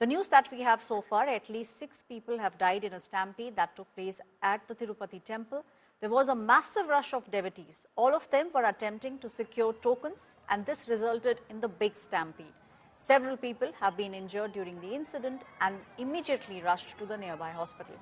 The news that we have so far, at least 6 people have died in a stampede that took place at the Tirupati temple. There was a massive rush of devotees. All of them were attempting to secure tokens, and this resulted in the big stampede. Several people have been injured during the incident and immediately rushed to the nearby hospital.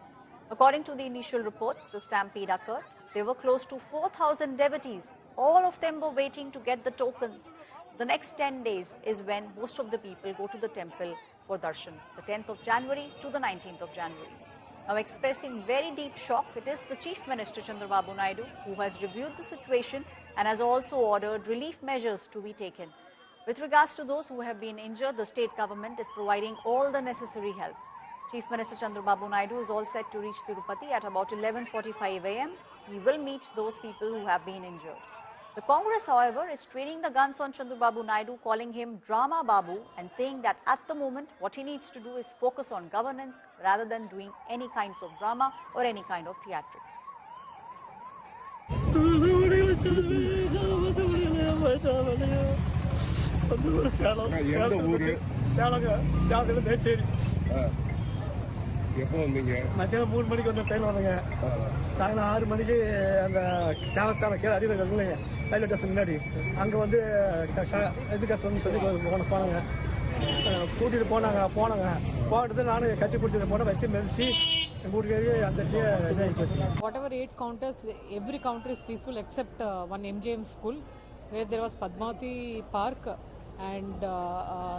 According to the initial reports, the stampede occurred. There were close to 4,000 devotees. All of them were waiting to get the tokens. The next 10 days is when most of the people go to the temple for darshan, the 10th of January to the 19th of January. Now, expressing very deep shock, it is the Chief Minister Chandrababu Naidu who has reviewed the situation and has also ordered relief measures to be taken. With regards to those who have been injured, the state government is providing all the necessary help. Chief Minister Chandrababu Naidu is all set to reach Tirupati at about 11:45 a.m. He will meet those people who have been injured. The Congress, however, is training the guns on Chandrababu Naidu, calling him Drama Babu and saying that at the moment what he needs to do is focus on governance rather than doing any kinds of drama or any kind of theatrics. எப்போ வந்தீங்க? மத்தியானம் 3 மணிக்கு வந்த train வந்தீங்க. சாயங்காலம் 6 மணிக்கு அந்த தேவஸ்தான கீழே அடியில் இல்லைங்க ரயில்வே ஸ்டேஷன் முன்னாடி அங்கே வந்து எதுக்கட்டுறோம்னு சொல்லி போனாங்க. கூட்டிகிட்டு போனாங்க போனது நானும் கட்டி பிடிச்சதை போன வச்சு மெதிச்சு கூட்டிட்டு அந்த இதாகி போச்சு. Whatever 8 counters, every counter is peaceful except one MJM school where there was Padmavati Park. And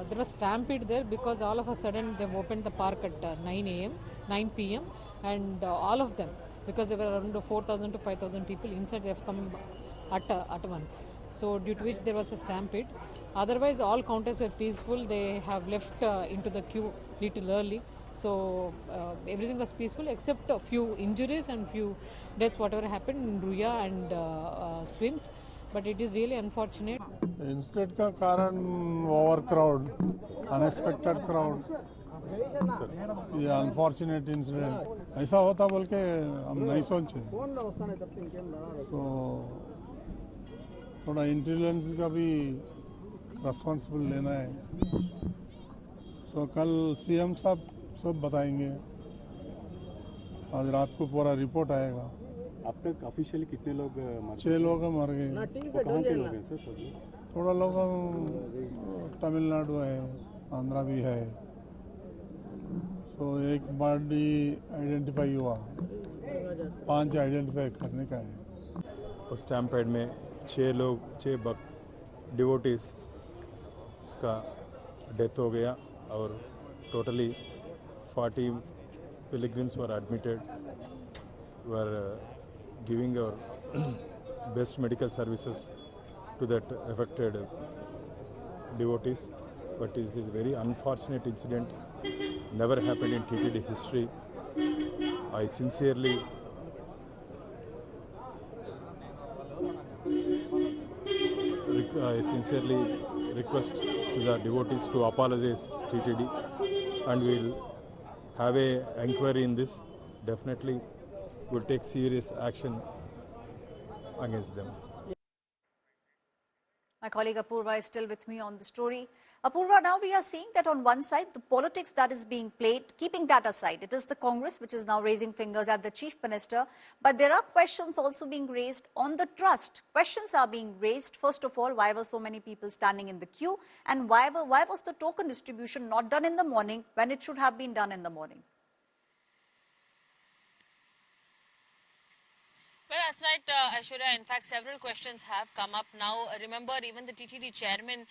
there was stampede there because all of a sudden they've opened the park at 9 p.m. and all of them, because there were around 4,000 to 5,000 people inside, they have come at once. So due to which there was a stampede. Otherwise all counters were peaceful. They have left into the queue little early. So everything was peaceful except a few injuries and few deaths whatever happened in Ruya and Swims. But it is really unfortunate. Incident का कारण over crowd, unexpected crowd, ये unfortunate incident ऐसा होता बोल के हम नहीं सोचे. तो थोड़ा इंटेलिजेंस का भी रिस्पॉन्सिबल लेना है. तो कल सीएम साहब सब बताएंगे. आज रात को पूरा रिपोर्ट आएगा. अब तक ऑफिशियली कितने लोग 6 लोग मर गए. वो कहाँ के लोग हैं सर? थोड़ा लोग तमिलनाडु है, आंध्रा भी है. तो एक बॉडी आइडेंटिफाई हुआ, 5 आइडेंटिफाई करने का है. उस स्टैम्पेड में 6 डिवोटीज का डेथ हो गया और totally 40 pilgrims were admitted. Were giving our best medical services to that affected devotees, but it is a very unfortunate incident, never happened in TTD history. I sincerely request to the devotees to apologize TTD, and we will have a inquiry in this. Definitely will take serious action against them. My colleague Apurva is still with me on the story. Apurva, now we are seeing that on one side, the politics that is being played, keeping that aside, it is the Congress which is now raising fingers at the Chief Minister. But there are questions also being raised on the trust. Questions are being raised, first of all, why were so many people standing in the queue? And why was the token distribution not done in the morning when it should have been done in the morning? Well, that's right, Aishwarya. In fact, several questions have come up now. Remember, even the TTD chairman,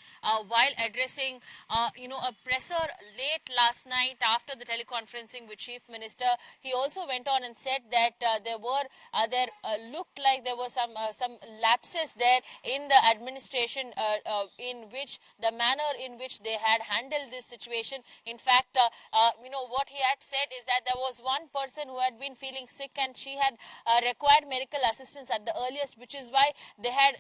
while addressing, a presser late last night after the teleconferencing with Chief Minister, he also went on and said that there looked like there were some lapses there in the administration, in which the manner in which they had handled this situation. In fact, what he had said is that there was one person who had been feeling sick and she had required medical assistance at the earliest, which is why they had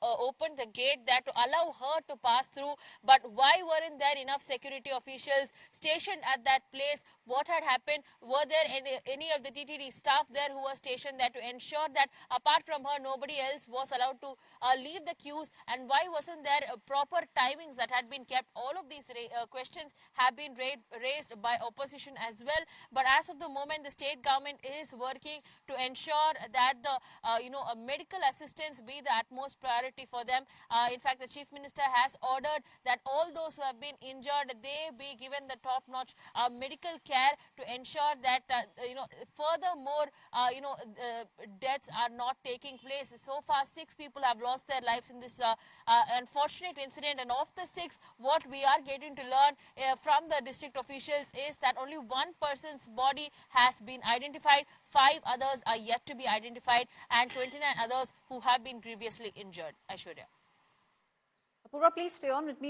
opened the gate there to allow her to pass through. But why weren't there enough security officials stationed at that place? what had happened. Were there any of the TTD staff there who were stationed there to ensure that apart from her, nobody else was allowed to leave the queues? And why wasn't there proper timings that had been kept? All of these questions have been raised by opposition as well. But as of the moment, the state government is working to ensure that the medical assistance be the utmost priority for them. In fact, the Chief Minister has ordered that all those who have been injured, they be given the top-notch medical care to ensure that furthermore deaths are not taking place. So far, 6 people have lost their lives in this unfortunate incident, and of the 6, what we are getting to learn from the district officials is that only one person's body has been identified, 5 others are yet to be identified, and 29 others who have been grievously injured. Aishwarya. Apurva, please stay on with me.